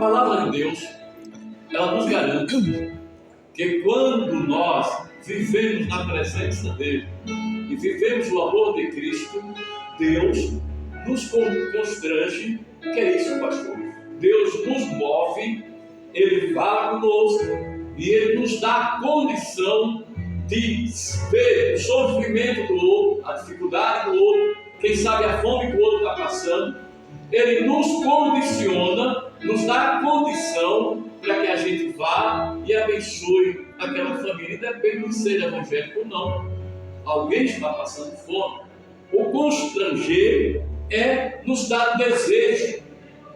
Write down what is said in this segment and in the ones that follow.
palavra de Deus, ela nos garante que quando nós vivemos na presença dele e vivemos o amor de Cristo, Deus nos constrange. O que é isso, pastor? Deus nos move, ele fala conosco e ele nos dá a condição de ver o sofrimento do outro, a dificuldade do outro, quem sabe a fome que o outro está passando. Ele nos condiciona, nos dá a condição para que a gente vá e abençoe aquela família, independente de ser evangélico ou não. Alguém está passando fome. O constranger é nos dar desejo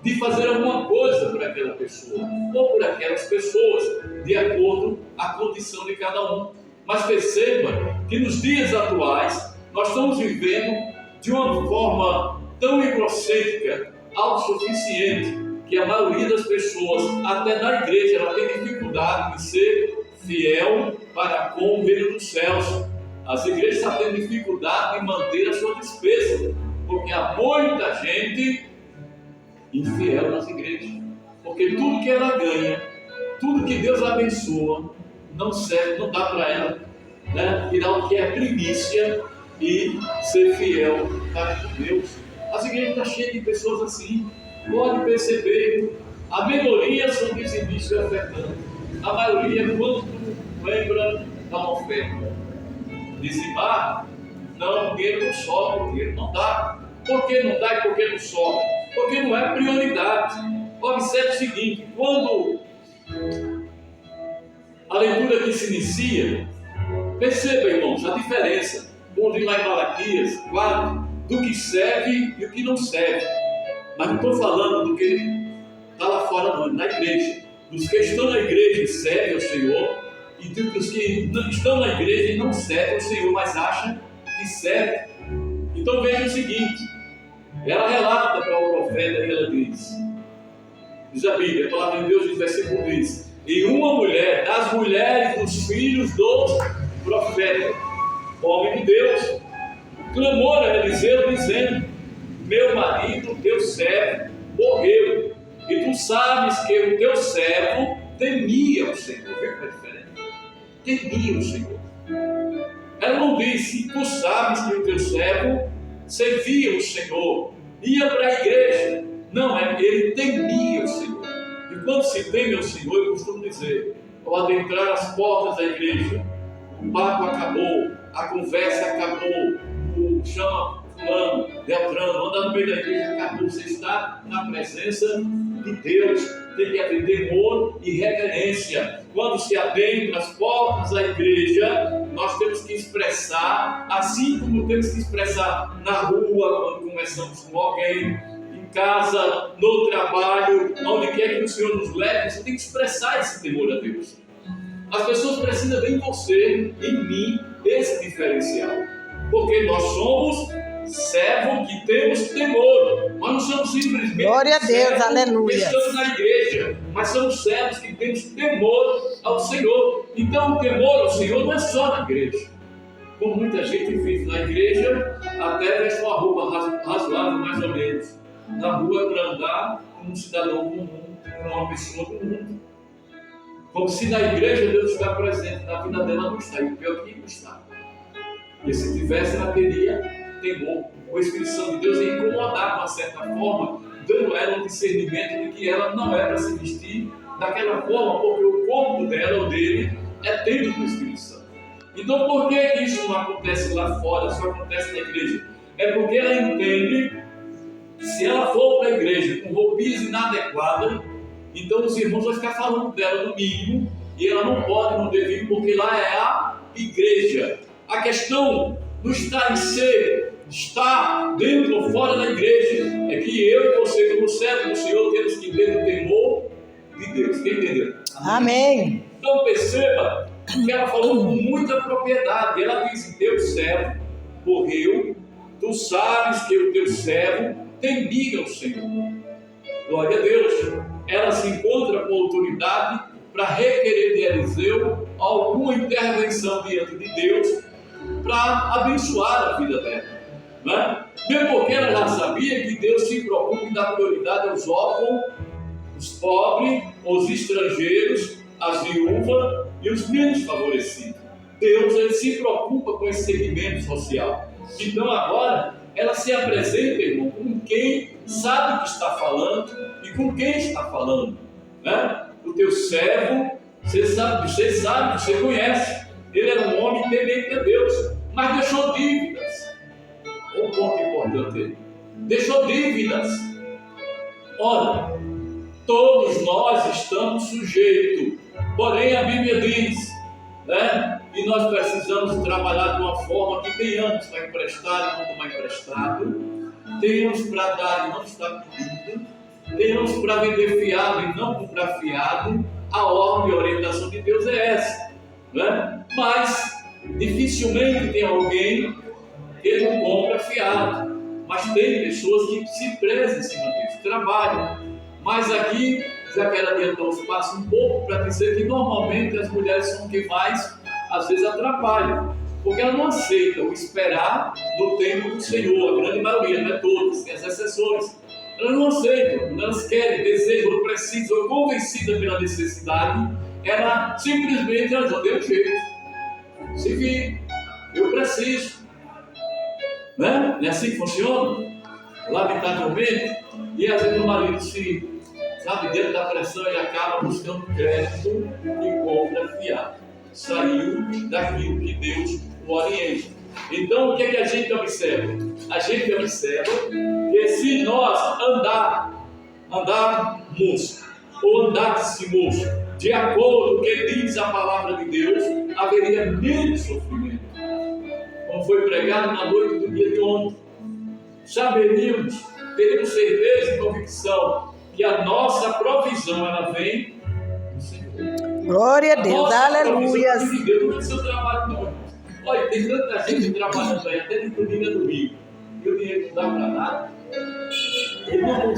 de fazer alguma coisa por aquela pessoa, ou por aquelas pessoas, de acordo com a condição de cada um. Mas perceba que nos dias atuais, nós estamos vivendo de uma forma tão egocêntrica, autossuficiente, que a maioria das pessoas, até na igreja, ela tem dificuldade de ser fiel para com o reino dos céus. As igrejas estão tendo dificuldade de manter a sua despesa, porque há muita gente infiel nas igrejas, porque tudo que ela ganha, tudo que Deus abençoa, não serve, não dá para ela, né, tirar o que é primícia e ser fiel para Deus. As igrejas estão cheias de pessoas assim. Pode perceber, a maioria são dizimistas e ofertantes. A maioria, quando lembra da oferta, dizimar, não, o dinheiro não sobra, o dinheiro não dá. Por que não dá e por que não sobra? Porque não é prioridade. Observe o seguinte: quando a leitura aqui se inicia, perceba, irmãos, a diferença, quando ir lá em Malaquias 4, do que serve e o que não serve. Mas não estou falando do que está lá fora, não, na igreja. Dos que estão na igreja e servem ao Senhor, e dos que não estão na igreja e não servem ao Senhor, mas acham que servem. Então veja o seguinte: ela relata para o profeta e ela diz a Bíblia, a palavra de Deus diz, versículo 10: e uma mulher, das mulheres dos filhos dos profetas, homem de Deus, clamou a Eliseu dizendo: meu marido, teu servo, morreu, e tu sabes que o teu servo temia o Senhor. Vê que é diferente? Temia o Senhor. Ela não disse: tu sabes que o teu servo servia o Senhor, ia para a igreja. Não, ele temia o Senhor. E quando se teme ao Senhor, eu costumo dizer, ao adentrar as portas da igreja, o papo acabou, a conversa acabou, o chama fulano, Beltrano, anda no meio da igreja, acabou. Você está na presença de Deus. Tem que haver temor e reverência. Quando se adentra as portas da igreja, nós temos que expressar, assim como temos que expressar na rua, quando conversamos com alguém, em casa, no trabalho, onde quer que o Senhor nos leve, você tem que expressar esse temor a Deus. As pessoas precisam ver em você, em mim, esse diferencial. Porque nós somos servos que temos temor. Nós não somos simplesmente glória a Deus, aleluia, que estamos na igreja, mas somos servos que temos temor ao Senhor. Então o temor ao Senhor não é só na igreja. Como muita gente vive na igreja, até veste uma roupa razoável, mais ou menos. Na rua, para andar como um cidadão comum, como uma pessoa comum. Como se na igreja Deus está presente, na vida dela não está, e o pior que não está. E se tivesse, ela teria temor. O Espírito Santo de Deus ia incomodar de uma certa forma, dando a ela um discernimento de que ela não é para se vestir daquela forma, porque o corpo dela ou dele é templo do Espírito Santo. Então, por que isso não acontece lá fora, só acontece na igreja? É porque ela entende, se ela for para a igreja com roupinhas inadequadas, então os irmãos vão ficar falando dela no mínimo, e ela não pode, não deve ir, porque lá é a igreja. A questão não está em ser, está dentro ou fora da igreja. É que eu e você, como servo do Senhor, temos que ter o temor de Deus. Quem entendeu? amém. Então perceba que ela falou com muita propriedade. Ela diz: teu servo morreu, tu sabes que o teu servo temia o Senhor. Glória a Deus. Ela se encontra com autoridade para requerer de Eliseu alguma intervenção diante de Deus para abençoar a vida dela, né? Mesmo porque ela já sabia que Deus se preocupa em dar prioridade aos órfãos os pobres, os estrangeiros, as viúvas e os menos favorecidos. Deus, ele se preocupa com esse segmento social. Então agora ela se apresenta, irmão, com quem sabe o que está falando e com quem está falando, né? O teu servo, você sabe, você conhece. Ele era um homem temente a Deus, mas deixou dívidas. Um ponto importante aí. Deixou dívidas. Ora, todos nós estamos sujeitos, porém a Bíblia diz, né? E nós precisamos trabalhar de uma forma que tenhamos para emprestar e não tomar emprestado, tenhamos para dar e não estar pedindo, tenhamos para vender fiado e não comprar fiado. A ordem e a orientação de Deus é essa, né? Mas dificilmente tem alguém que não compra fiado, mas tem pessoas que se prezam em cima disso, trabalham. Mas aqui já quero adiantar os passos um pouco para dizer que normalmente as mulheres são quem mais às vezes atrapalham, porque elas não aceitam esperar no tempo do Senhor. A grande maioria, não é todas, tem as exceções. Elas não aceitam, elas querem, desejam, ou precisam, ou convencidas pela necessidade, ela simplesmente elas vão ter um jeito. Se vir, eu preciso, né? Não é assim que funciona? Lamentavelmente, e às vezes o marido dentro da pressão, ele acaba buscando crédito e compra fiado. Saiu daquilo que Deus o orienta. Então, o que é que a gente observa? A gente observa que se nós andássemos de acordo com o que diz a palavra de Deus, haveria menos sofrimento. Como foi pregado na noite do dia de ontem, teríamos certeza e convicção que a nossa provisão, ela vem do Senhor. Glória a Deus, aleluia. Não é seu trabalho, não. Olha, tem tanta gente trabalhando aí, até de domingo no Rio, e o dinheiro não dá para nada. Ele não